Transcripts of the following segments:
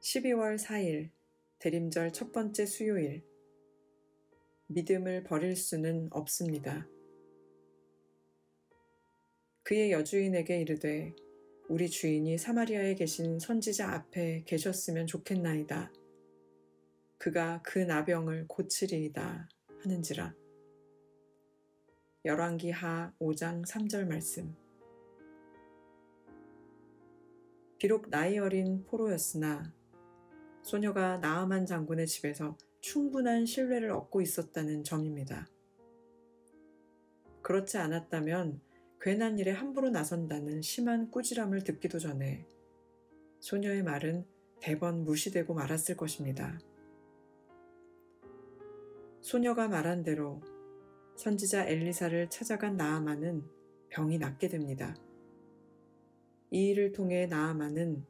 12월 4일 대림절 첫 번째 수요일. 믿음을 버릴 수는 없습니다. 그의 여주인에게 이르되 우리 주인이 사마리아에 계신 선지자 앞에 계셨으면 좋겠나이다. 그가 그 나병을 고치리이다 하는지라. 열왕기하 5장 3절 말씀. 비록 나이 어린 포로였으나 소녀가 나아만 장군의 집에서 충분한 신뢰를 얻고 있었다는 점입니다. 그렇지 않았다면 괜한 일에 함부로 나선다는 심한 꾸지람을 듣기도 전에 소녀의 말은 대번 무시되고 말았을 것입니다. 소녀가 말한 대로 선지자 엘리사를 찾아간 나아만은 병이 낫게 됩니다. 이 일을 통해 나아만은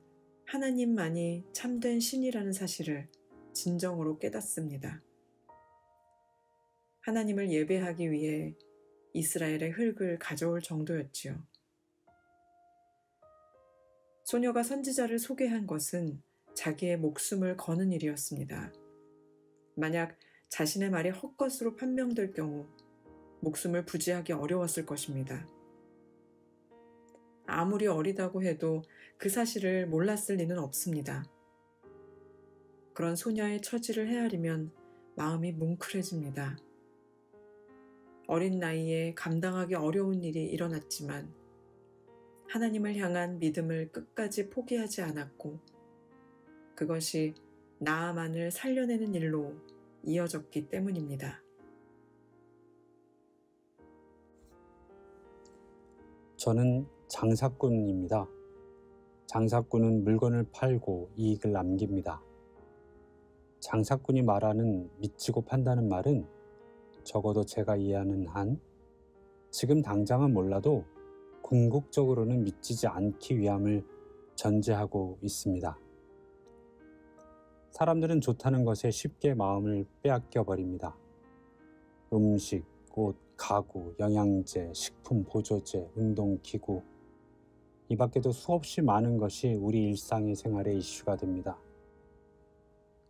하나님만이 참된 신이라는 사실을 진정으로 깨닫습니다. 하나님을 예배하기 위해 이스라엘의 흙을 가져올 정도였지요. 소녀가 선지자를 소개한 것은 자기의 목숨을 거는 일이었습니다. 만약 자신의 말이 헛것으로 판명될 경우 목숨을 부지하기 어려웠을 것입니다. 아무리 어리다고 해도 그 사실을 몰랐을 리는 없습니다. 그런 소녀의 처지를 헤아리면 마음이 뭉클해집니다. 어린 나이에 감당하기 어려운 일이 일어났지만 하나님을 향한 믿음을 끝까지 포기하지 않았고 그것이 나아만을 살려내는 일로 이어졌기 때문입니다. 저는 장사꾼입니다. 장사꾼은 물건을 팔고 이익을 남깁니다. 장사꾼이 말하는 미치고 판다는 말은 적어도 제가 이해하는 한 지금 당장은 몰라도 궁극적으로는 미치지 않기 위함을 전제하고 있습니다. 사람들은 좋다는 것에 쉽게 마음을 빼앗겨 버립니다. 음식, 옷, 가구, 영양제, 식품 보조제, 운동기구 이 밖에도 수없이 많은 것이 우리 일상의 생활의 이슈가 됩니다.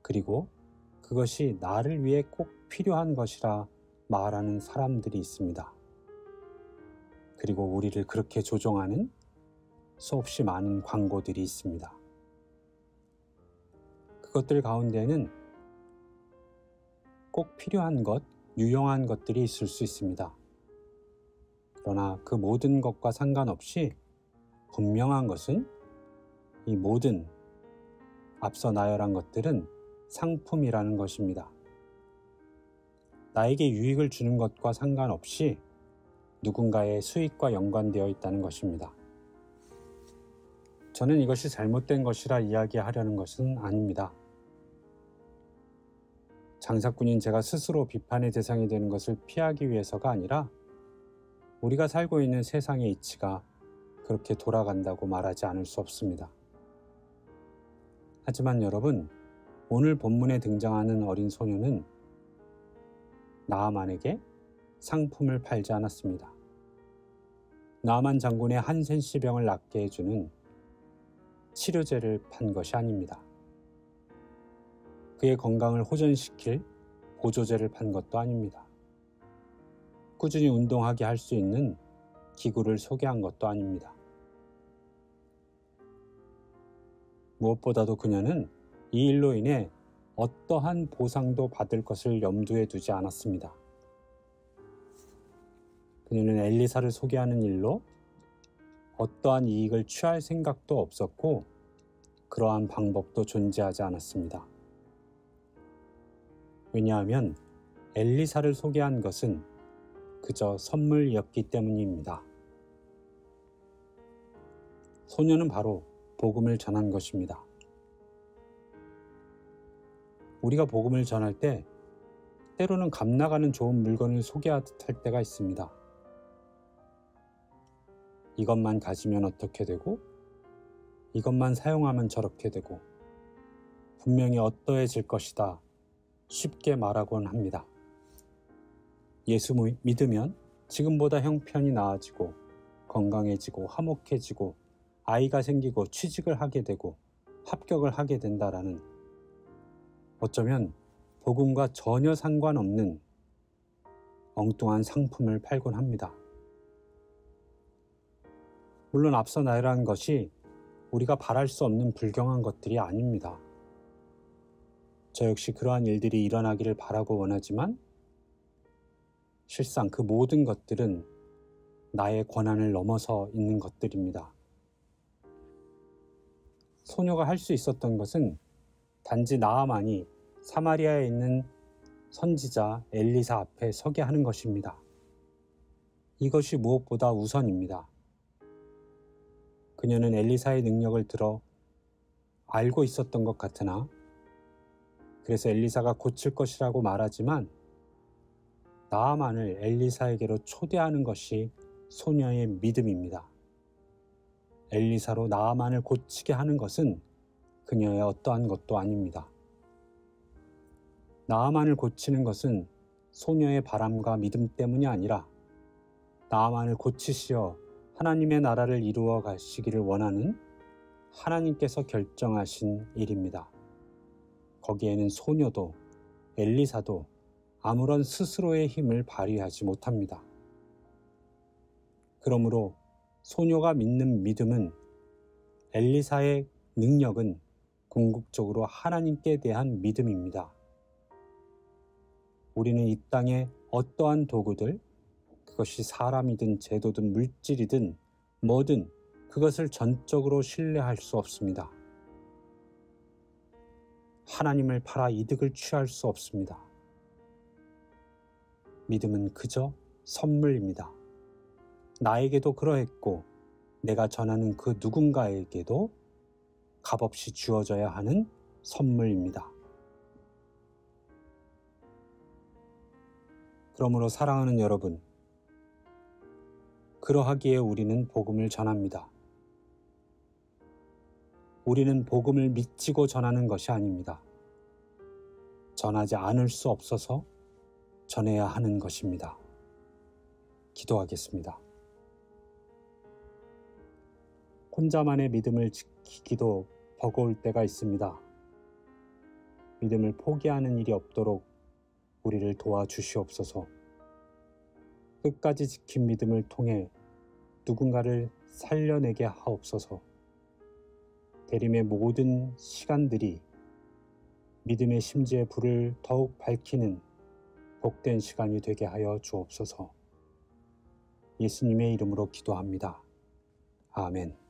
그리고 그것이 나를 위해 꼭 필요한 것이라 말하는 사람들이 있습니다. 그리고 우리를 그렇게 조종하는 수없이 많은 광고들이 있습니다. 그것들 가운데는 꼭 필요한 것, 유용한 것들이 있을 수 있습니다. 그러나 그 모든 것과 상관없이 분명한 것은 이 모든 앞서 나열한 것들은 상품이라는 것입니다. 나에게 유익을 주는 것과 상관없이 누군가의 수익과 연관되어 있다는 것입니다. 저는 이것이 잘못된 것이라 이야기하려는 것은 아닙니다. 장사꾼인 제가 스스로 비판의 대상이 되는 것을 피하기 위해서가 아니라 우리가 살고 있는 세상의 이치가 그렇게 돌아간다고 말하지 않을 수 없습니다. 하지만 여러분, 오늘 본문에 등장하는 어린 소녀는 나아만에게 상품을 팔지 않았습니다. 나아만 장군의 한센시병을 낫게 해주는 치료제를 판 것이 아닙니다. 그의 건강을 호전시킬 보조제를 판 것도 아닙니다. 꾸준히 운동하게 할 수 있는 기구를 소개한 것도 아닙니다. 무엇보다도 그녀는 이 일로 인해 어떠한 보상도 받을 것을 염두에 두지 않았습니다. 그녀는 엘리사를 소개하는 일로 어떠한 이익을 취할 생각도 없었고 그러한 방법도 존재하지 않았습니다. 왜냐하면 엘리사를 소개한 것은 그저 선물이었기 때문입니다. 소녀는 바로 복음을 전한 것입니다. 우리가 복음을 전할 때 때로는 값나가는 좋은 물건을 소개하듯 할 때가 있습니다. 이것만 가지면 어떻게 되고 이것만 사용하면 저렇게 되고 분명히 어떠해질 것이다 쉽게 말하곤 합니다. 예수 믿으면 지금보다 형편이 나아지고 건강해지고 화목해지고 아이가 생기고 취직을 하게 되고 합격을 하게 된다라는, 어쩌면 복음과 전혀 상관없는 엉뚱한 상품을 팔곤 합니다. 물론 앞서 말한 것이 우리가 바랄 수 없는 불경한 것들이 아닙니다. 저 역시 그러한 일들이 일어나기를 바라고 원하지만 실상 그 모든 것들은 나의 권한을 넘어서 있는 것들입니다. 소녀가 할 수 있었던 것은 단지 나아만이 사마리아에 있는 선지자 엘리사 앞에 서게 하는 것입니다. 이것이 무엇보다 우선입니다. 그녀는 엘리사의 능력을 들어 알고 있었던 것 같으나, 그래서 엘리사가 고칠 것이라고 말하지만 나아만을 엘리사에게로 초대하는 것이 소녀의 믿음입니다. 엘리사로 나아만을 고치게 하는 것은 그녀의 어떠한 것도 아닙니다. 나아만을 고치는 것은 소녀의 바람과 믿음 때문이 아니라 나아만을 고치시어 하나님의 나라를 이루어 가시기를 원하는 하나님께서 결정하신 일입니다. 거기에는 소녀도 엘리사도 아무런 스스로의 힘을 발휘하지 못합니다. 그러므로 소녀가 믿는 믿음은, 엘리사의 능력은 궁극적으로 하나님께 대한 믿음입니다. 우리는 이 땅의 어떠한 도구들, 그것이 사람이든 제도든 물질이든 뭐든 그것을 전적으로 신뢰할 수 없습니다. 하나님을 팔아 이득을 취할 수 없습니다. 믿음은 그저 선물입니다. 나에게도 그러했고 내가 전하는 그 누군가에게도 값없이 주어져야 하는 선물입니다. 그러므로 사랑하는 여러분, 그러하기에 우리는 복음을 전합니다. 우리는 복음을 미치고 전하는 것이 아닙니다. 전하지 않을 수 없어서 전해야 하는 것입니다. 기도하겠습니다. 혼자만의 믿음을 지키기도 버거울 때가 있습니다. 믿음을 포기하는 일이 없도록 우리를 도와주시옵소서. 끝까지 지킨 믿음을 통해 누군가를 살려내게 하옵소서. 대림의 모든 시간들이 믿음의 심지의 불을 더욱 밝히는 복된 시간이 되게 하여 주옵소서. 예수님의 이름으로 기도합니다. 아멘.